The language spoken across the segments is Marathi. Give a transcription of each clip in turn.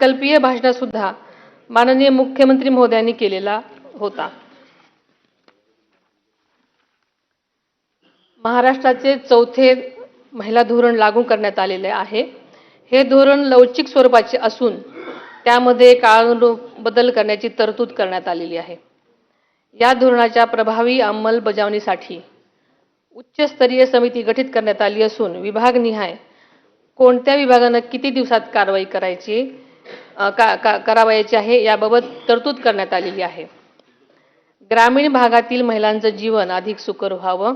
कल्पीय भाषणात सुद्धा माननीय मुख्यमंत्री महोदयांनी केलेला होता। महाराष्ट्राचे चौथे महिला धोरण लागू करण्यात आलेले आहे। हे धोरण लवचिक स्वरूपाचे असून त्यामध्ये काळानुरूप बदल करण्याची तरतूद करण्यात आलेली आहे। या धोरणाच्या प्रभावी अंमलबजावणीसाठी उच्चस्तरीय समिती गठीत करण्यात आली असून विभागनिहाय कोणत्या विभागानं किती दिवसात कारवाई करावयाची आहे याबाबत तरतूद करण्यात आलेली आहे। ग्रामीण भागातील महिलांचं जीवन अधिक सुकर व्हावं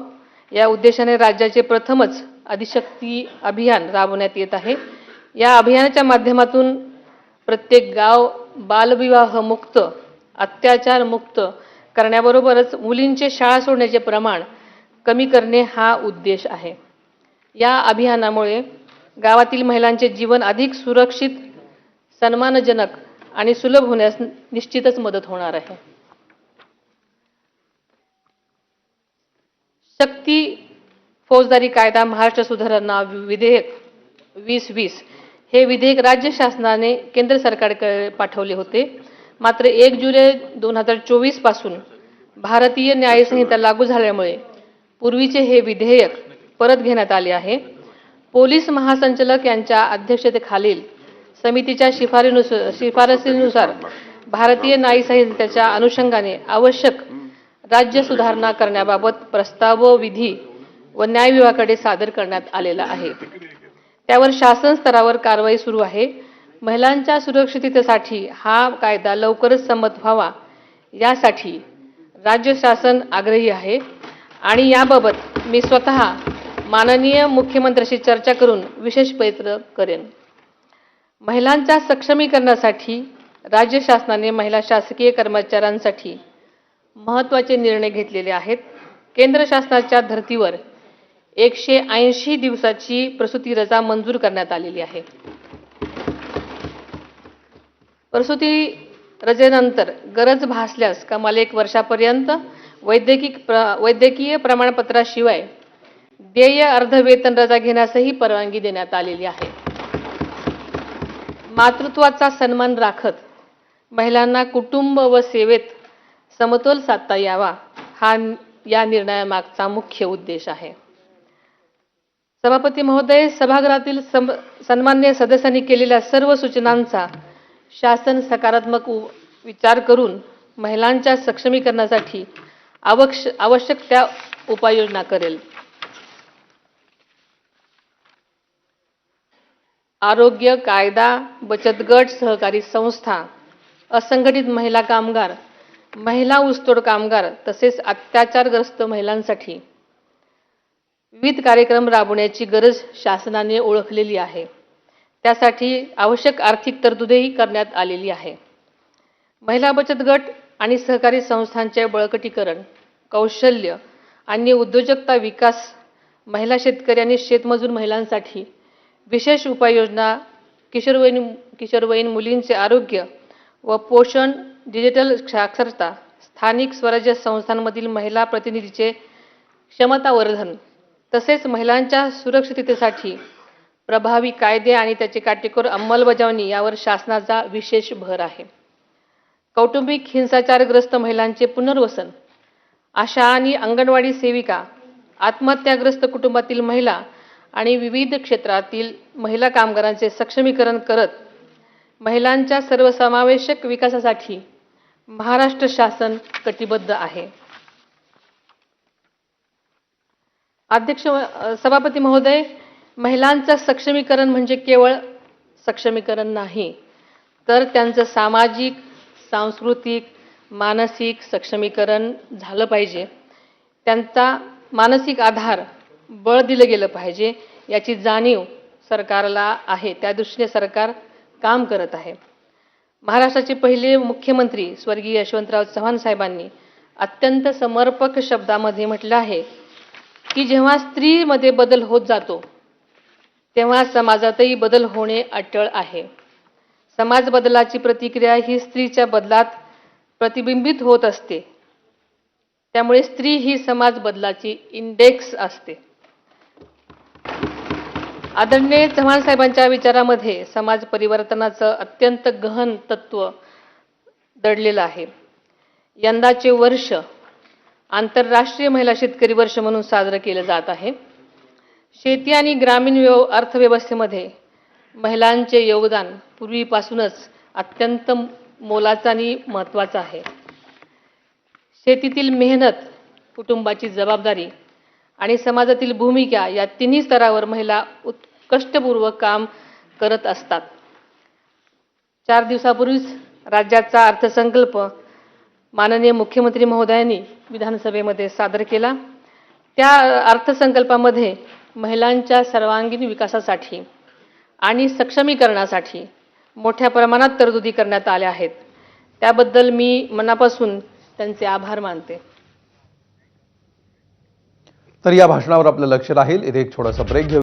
या उद्देशाने राज्याचे प्रथमच आदिशक्ती अभियान राबवण्यात येत आहे। या अभियानाच्या माध्यमातून प्रत्येक गाव बालविवाह मुक्त, अत्याचार मुक्त करण्याबरोबरच मुलींचे शाळा सोडण्याचे प्रमाण कमी करणे हा उद्देश आहे। या अभियानामुळे गावातील महिलांचे जीवन अधिक सुरक्षित, सन्मानजनक आणि सुलभ होण्यास निश्चितच मदत होणार आहे। शक्ती फौजदारी कायदा महाराष्ट्र सुधारणा विधेयक 2020 हे विधेयक राज्य शासनाने केंद्र सरकारकडे पाठवले होते। मात्र 1 जुलै 2024 पासून भारतीय न्याय संहिता लागू झाल्यामुळे पूर्वीचे हे विधेयक परत घेण्यात आले आहे। पोलीस महासंचालक यांच्या अध्यक्षतेखालील समितीच्या शिफारसीनुसार भारतीय न्याय संहितेच्या अनुषंगाने आवश्यक राज्य सुधारणा करण्याबाबत प्रस्ताव विधी व न्याय विभागाकडे सादर करण्यात आलेला आहे। त्यावर शासन स्तरावर कारवाई सुरू आहे। महिलांच्या सुरक्षिततेसाठी हा कायदा लवकरच संमत व्हावा यासाठी राज्य शासन आग्रही आहे आणि याबाबत मी स्वतः माननीय मुख्यमंत्र्यांशी चर्चा करून विशेष प्रयत्न करेन। महिलांच्या सक्षमीकरणासाठी राज्य शासनाने महिला शासकीय कर्मचाऱ्यांसाठी महत्त्वाचे निर्णय घेतलेले आहेत। केंद्र शासनाच्या धर्तीवर 180 दिवसाची प्रसूती रजा मंजूर करण्यात आलेली आहे। प्रसूती रजेनंतर गरज भासल्यास कमाल 1 वर्षापर्यंत वैद्यकीय प्रमाणपत्राशिवाय देय अर्ध वेतन रजा घेण्यासही परवानगी देण्यात आलेली आहे। मातृत्वाचा सन्मान राखत महिलांना कुटुंब व सेवेत समतोल साधता यावा हा या निर्णयामागचा मुख्य उद्देश आहे। सभापती महोदय, सभागृहातील सन्माननीय सदस्यांनी केलेल्या सर्व सूचनांचा शासन सकारात्मक विचार करून महिलांच्या सक्षमीकरणासाठी आवश्यक त्या उपाययोजना करेल। आरोग्य, कायदा, बचत गट, सहकारी संस्था, असंघटित महिला कामगार, महिला ऊसतोड कामगार तसेच अत्याचारग्रस्त महिलांसाठी विविध कार्यक्रम राबवण्याची गरज शासनाने ओळखलेली आहे। त्यासाठी आवश्यक आर्थिक तरतूदही करण्यात आलेली आहे। महिला बचत गट आणि सहकारी संस्थांचे बळकटीकरण, कौशल्य आणि उद्योजकता विकास, महिला शेतकरी आणि शेतमजूर महिलांसाठी विशेष उपाययोजना, किशोरवयीन मुलींचे आरोग्य व पोषण, डिजिटल साक्षरता, स्थानिक स्वराज्य संस्थांमधील महिला प्रतिनिधीचे क्षमतावर्धन तसेच महिलांच्या सुरक्षिततेसाठी प्रभावी कायदे आणि त्याची काटेकोर अंमलबजावणी यावर शासनाचा विशेष भर आहे। कौटुंबिक हिंसाचारग्रस्त महिलांचे पुनर्वसन, आशा आणि अंगणवाडी सेविका, आत्महत्याग्रस्त कुटुंबातील महिला आणि विविध क्षेत्रातील महिला कामगारांचे सक्षमीकरण करत महिलांच्या सर्वसमावेशक विकासासाठी महाराष्ट्र शासन कटिबद्ध आहे। सभापती महोदय, महिलांचं सक्षमीकरण म्हणजे केवळ सक्षमीकरण नाही, तर त्यांचं सामाजिक, सांस्कृतिक, मानसिक सक्षमीकरण झालं पाहिजे। त्यांचा मानसिक आधार, बळ दिलं गेलं पाहिजे याची जाणीव सरकारला आहे। त्या दृष्टीने सरकार काम करत आहे। महाराष्ट्राचे पहिले मुख्यमंत्री स्वर्गीय यशवंतराव चव्हाण साहेबांनी अत्यंत समर्पक शब्दामध्ये म्हटलं आहे की जेव्हा स्त्रीमध्ये बदल होत जातो तेव्हा समाजातही बदल होणे अटळ आहे। समाज बदलाची प्रतिक्रिया ही स्त्रीच्या बदलात प्रतिबिंबित होत असते। त्यामुळे स्त्री ही समाज बदलाची इंडेक्स असते। आदरणीय चव्हाण साहेबांच्या विचारामध्ये समाज परिवर्तनाचं अत्यंत गहन तत्व दडलेलं आहे. यंदाचे वर्ष आंतरराष्ट्रीय महिला शेतकरी वर्ष म्हणून साजरं केलं जात आहे. शेती आणि ग्रामीण अर्थव्यवस्थेमध्ये महिलांचे योगदान पूर्वीपासूनच अत्यंत मोलाचं आणि महत्त्वाचं आहे. शेतीतील मेहनत, कुटुंबाची जबाबदारी आणि समाजातील भूमिका या तिन्ही स्तरावर महिला कष्टपूर्वक काम करत असतात. 4 दिवसापूर्वीच राज्याचा अर्थसंकल्प माननीय मुख्यमंत्री महोदयांनी विधानसभेमध्ये सादर केला. त्या अर्थसंकल्पामध्ये महिलांच्या सर्वांगीण विकासासाठी आणि सक्षमीकरणासाठी मोठ्या प्रमाणात तरतुदी करण्यात आल्या आहेत. त्याबद्दल मी मनापासून त्यांचे आभार मानते. तर या भाषणावर आपलं लक्ष राहील. इथे एक छोटासा ब्रेक घेऊ.